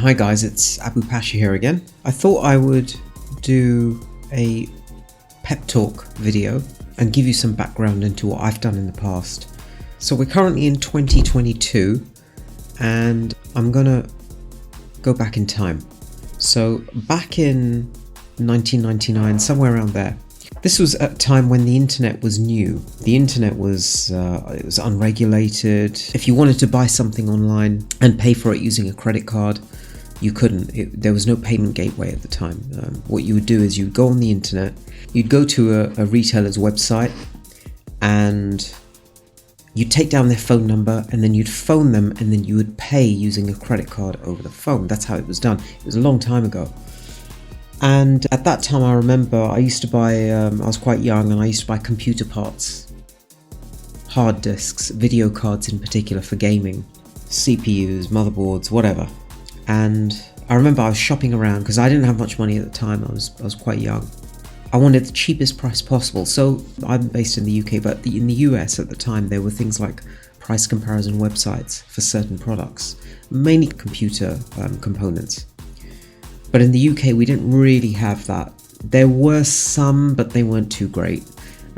Hi guys, it's Abu Pasha here again. I thought I would do a pep talk video and give you some background into what I've done in the past. So we're currently in 2022 and I'm gonna go back in time. So back in 1999, somewhere around there, this was at a time when the internet was new. The internet was it was unregulated. If you wanted to buy something online and pay for it using a credit card, you couldn't. There was no payment gateway at the time. What you would do is you'd go on the internet, you'd go to a retailer's website and you'd take down their phone number and then you'd phone them and then you would pay using a credit card over the phone. That's how it was done. It was a long time ago. And at that time I remember I used to buy, I was quite young and I used to buy computer parts, hard disks, video cards in particular for gaming, CPUs, motherboards, whatever. And I remember I was shopping around because I didn't have much money at the time, I was quite young. I wanted the cheapest price possible. So I'm based in the UK, but in the US at the time there were things like price comparison websites for certain products, mainly computer components. But in the UK we didn't really have that. There were some, but they weren't too great.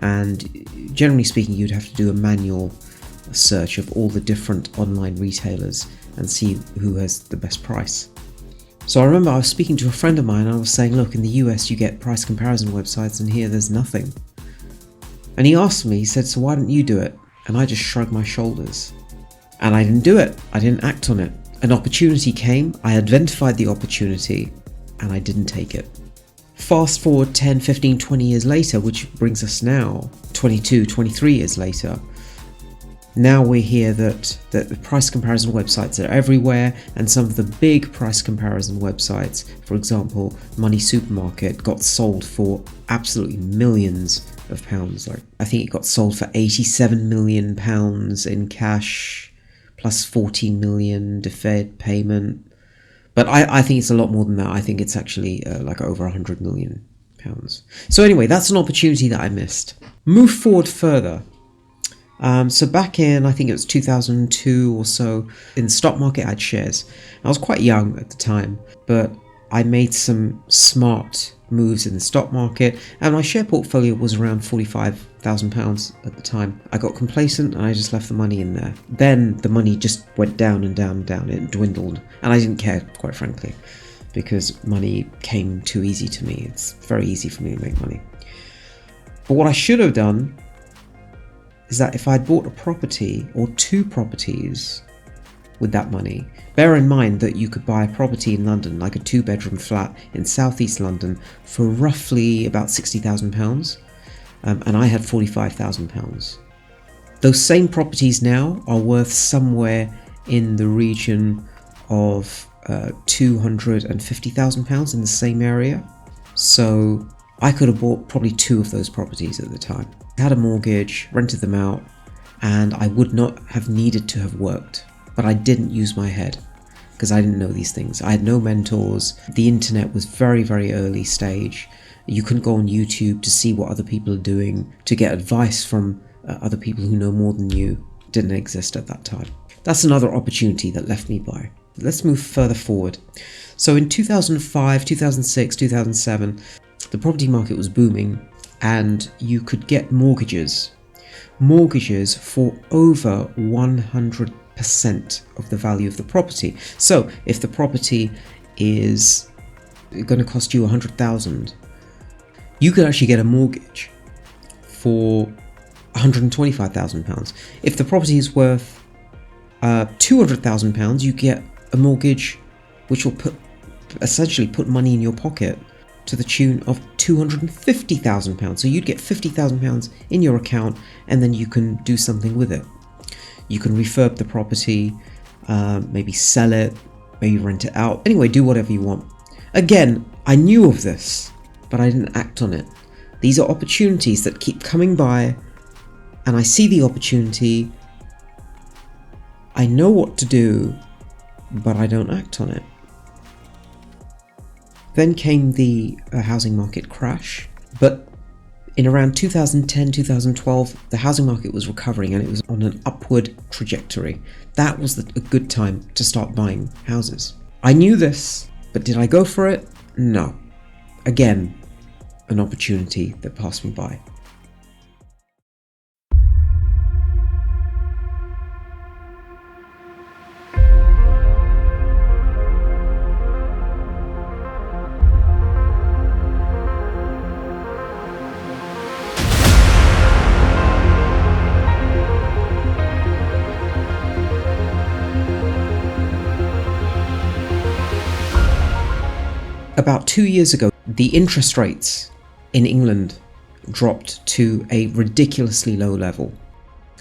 And generally speaking, you'd have to do a manual search of all the different online retailers and see who has the best price. So I remember I was speaking to a friend of mine and I was saying, look, in the US you get price comparison websites and here there's nothing. And he asked me, he said, so why don't you do it? And I just shrugged my shoulders. And I didn't do it. I didn't act on it. An opportunity came, I identified the opportunity, and I didn't take it. Fast forward 10, 15, 20 years later, which brings us now, 22, 23 years later. Now we're here that the price comparison websites are everywhere, and some of the big price comparison websites, for example, Money Supermarket, got sold for absolutely millions of pounds. Like, I think it got sold for 87 million pounds in cash, plus 14 million deferred payment. But I think it's a lot more than that. I think it's actually like over 100 million pounds. So anyway, that's an opportunity that I missed. Move forward further. So back in, I think it was 2002 or so, in the stock market I had shares. I was quite young at the time, but I made some smart moves in the stock market and my share portfolio was around £45,000 at the time. I got complacent and I just left the money in there. Then the money just went down and down and down. It dwindled and I didn't care, quite frankly, because money came too easy to me. It's very easy for me to make money. But what I should have done is that if I'd bought a property or two properties with that money, bear in mind that you could buy a property in London, like a 2-bedroom flat in southeast London, for roughly about £60,000, and I had £45,000. Those same properties now are worth somewhere in the region of £250,000 in the same area. So I could have bought probably two of those properties at the time. I had a mortgage, rented them out, and I would not have needed to have worked. But I didn't use my head because I didn't know these things. I had no mentors. The internet was very, very early stage. You couldn't go on YouTube to see what other people are doing, to get advice from other people who know more than you. It didn't exist at that time. That's another opportunity that left me by. Let's move further forward. So in 2005, 2006, 2007, the property market was booming and you could get mortgages for over 100% of the value of the property. So if the property is going to cost you 100,000, you could actually get a mortgage for 125,000 pounds. If the property is worth 200,000 pounds, you get a mortgage which will essentially put money in your pocket to the tune of 250,000 pounds. So you'd get 50,000 pounds in your account and then you can do something with it. You can refurb the property, maybe sell it, maybe rent it out. Anyway, do whatever you want. Again, I knew of this, but I didn't act on it. These are opportunities that keep coming by, and I see the opportunity. I know what to do, but I don't act on it. Then came the housing market crash, but in around 2010, 2012, the housing market was recovering and it was on an upward trajectory. That was a good time to start buying houses. I knew this, but did I go for it? No. Again, an opportunity that passed me by. About 2 years ago, the interest rates in England dropped to a ridiculously low level.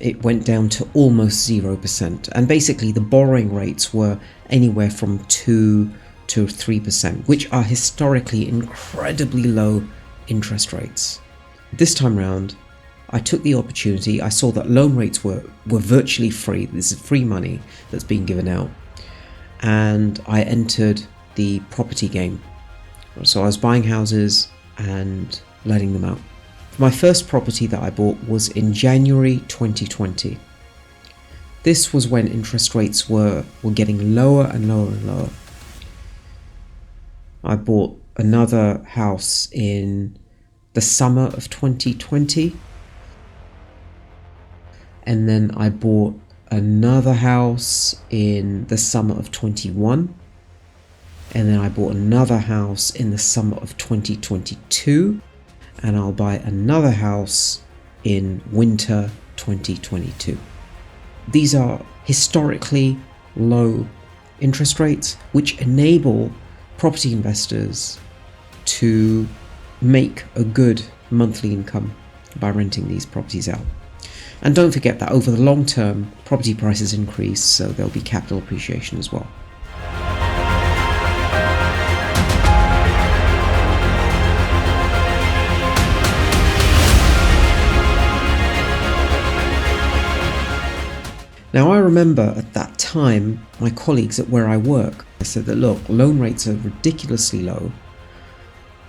It went down to almost 0%, and basically the borrowing rates were anywhere from 2 to 3%, which are historically incredibly low interest rates. This time round, I took the opportunity. I saw that loan rates were virtually free. This is free money that's being given out, and I entered the property game. So I was buying houses and letting them out. My first property that I bought was in January 2020. This was when interest rates were getting lower and lower and lower. I bought another house in the summer of 2020. And then I bought another house in the summer of 21. And then I bought another house in the summer of 2022, and I'll buy another house in winter 2022. These are historically low interest rates, which enable property investors to make a good monthly income by renting these properties out. And don't forget that over the long term, property prices increase, so there'll be capital appreciation as well. Now I remember at that time, my colleagues at where I work, I said that look, loan rates are ridiculously low.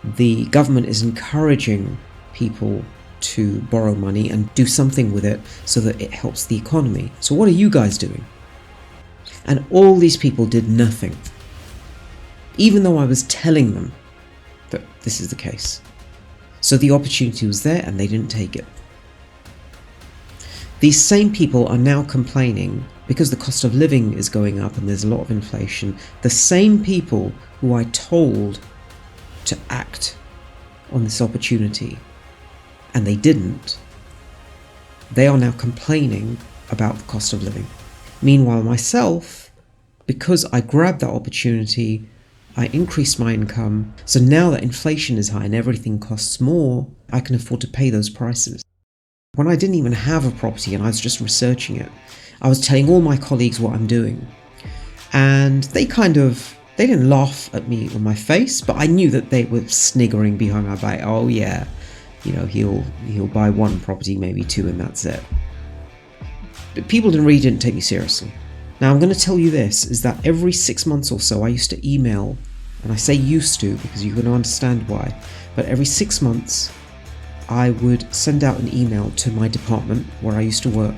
The government is encouraging people to borrow money and do something with it so that it helps the economy. So what are you guys doing? And all these people did nothing, even though I was telling them that this is the case. So the opportunity was there and they didn't take it. These same people are now complaining because the cost of living is going up and there's a lot of inflation. The same people who I told to act on this opportunity and they didn't, they are now complaining about the cost of living. Meanwhile, myself, because I grabbed that opportunity, I increased my income. So now that inflation is high and everything costs more, I can afford to pay those prices. When I didn't even have a property and I was just researching it, I was telling all my colleagues what I'm doing. And they didn't laugh at me on my face, but I knew that they were sniggering behind my back. Oh yeah, he'll buy one property, maybe two, and that's it. But people really didn't take me seriously. Now I'm going to tell you this, is that every 6 months or so I used to email, and I say used to because you're going to understand why, but every 6 months I would send out an email to my department where I used to work,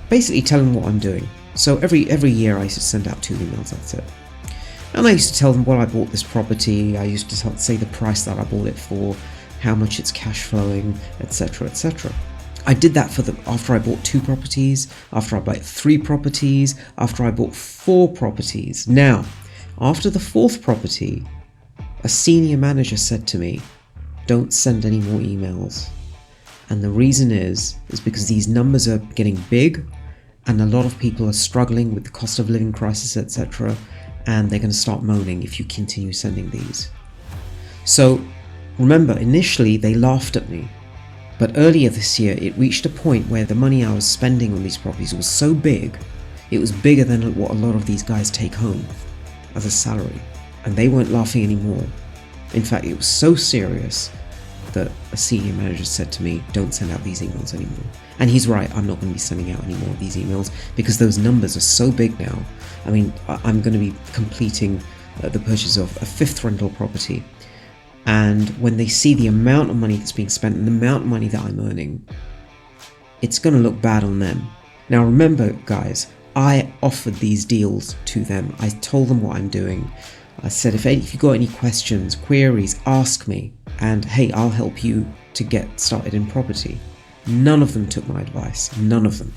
basically telling them what I'm doing. So every year I used to send out 2 emails, that's it. And I used to tell them, well, I bought this property, I used to say the price that I bought it for, how much it's cash flowing, etc, etc. I did that after I bought 2 properties, after I bought 3 properties, after I bought 4 properties. Now, after the 4th property, a senior manager said to me, don't send any more emails. And the reason is because these numbers are getting big and a lot of people are struggling with the cost of living crisis, etc. And they're going to start moaning if you continue sending these. So remember, initially they laughed at me, but earlier this year it reached a point where the money I was spending on these properties was so big, it was bigger than what a lot of these guys take home as a salary, and they weren't laughing anymore. In fact, it was so serious that a senior manager said to me, don't send out these emails anymore. And he's right, I'm not going to be sending out any more of these emails because those numbers are so big now. I mean, I'm going to be completing the purchase of a 5th rental property. And when they see the amount of money that's being spent and the amount of money that I'm earning, it's going to look bad on them. Now remember, guys, I offered these deals to them. I told them what I'm doing. I said, if you've got any questions, queries, ask me. And hey, I'll help you to get started in property. None of them took my advice. None of them.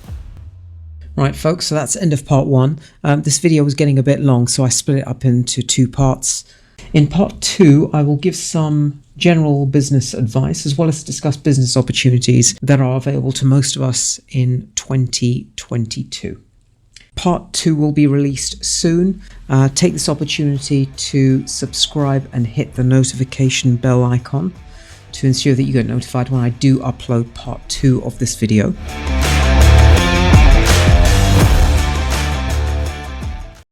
Right, folks, so that's the end of part 1. This video was getting a bit long, so I split it up into 2 parts. In part 2, I will give some general business advice as well as discuss business opportunities that are available to most of us in 2022. Part 2 will be released soon. Take this opportunity to subscribe and hit the notification bell icon to ensure that you get notified when I do upload part 2 of this video.